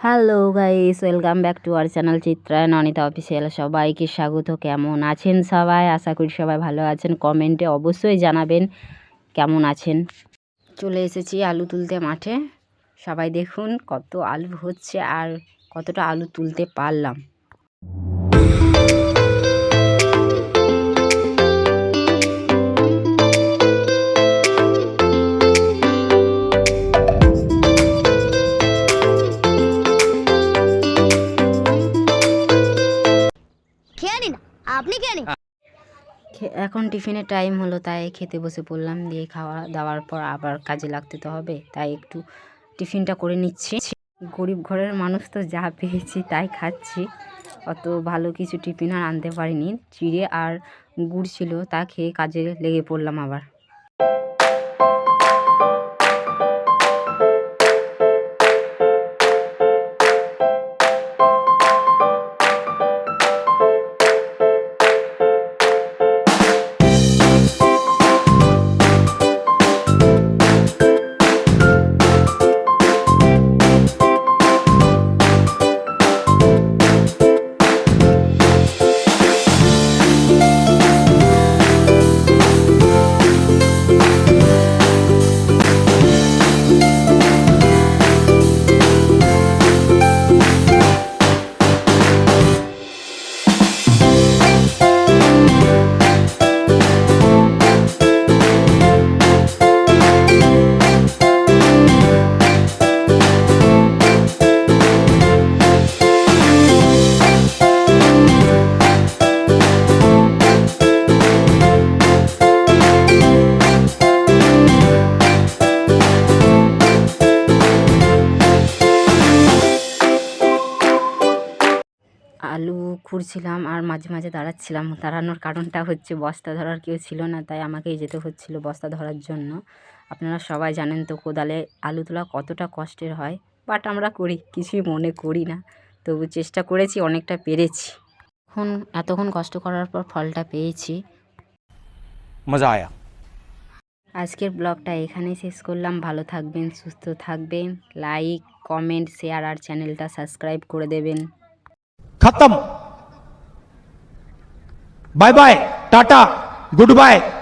Hello guys, welcome back to our channel Chitrayan Anita official. সবাইকে স্বাগত। কেমন আছেন সবাই? আশা করি সবাই ভালো আছেন। কমেন্টে অবশ্যই জানাবেন কেমন আছেন। চলে এসেছি আলু তুলতে মাঠে। সবাই দেখুন কত আলু হচ্ছে আর কতটা আলু তুলতে পারলাম। এখন টিফিনের টাইম হলো, তাই খেতে বসে পড়লাম। দিয়ে খাওয়া দাওয়ার পর আবার কাজে লাগতে তো হবে, তাই একটু টিফিনটা করে নিচ্ছি। গরিব ঘরের মানুষ তো যা পেয়েছি তাই খাচ্ছি। অত ভালো কিছু টিফিন আর আনতে পারিনি। চিড়ে আর গুড় ছিল, তা খেয়ে কাজে লেগে পড়লাম আবার। আলু খুঁড়ছিলাম আর মাঝে মাঝে দাঁড়াচ্ছিলাম। দাঁড়ানোর কারণটা হচ্ছে বস্তা ধরার কেউ ছিল না, তাই আমাকেই যেতে হচ্ছিল বস্তা ধরার জন্য। আপনারা সবাই জানেন তো কোদালে আলু তোলা কতটা কষ্টের হয়, বাট আমরা করি, কিছুই মনে করি না। তবু চেষ্টা করেছি, অনেকটা পেরেছি। এতক্ষণ কষ্ট করার পর ফলটা পেয়েছি। মজা আয়া। আজকের ব্লগটা এখানেই শেষ করলাম। ভালো থাকবেন, সুস্থ থাকবেন। লাইক, কমেন্ট, শেয়ার আর চ্যানেলটা সাবস্ক্রাইব করে দেবেন। खत्म। Bye bye, tata, good bye.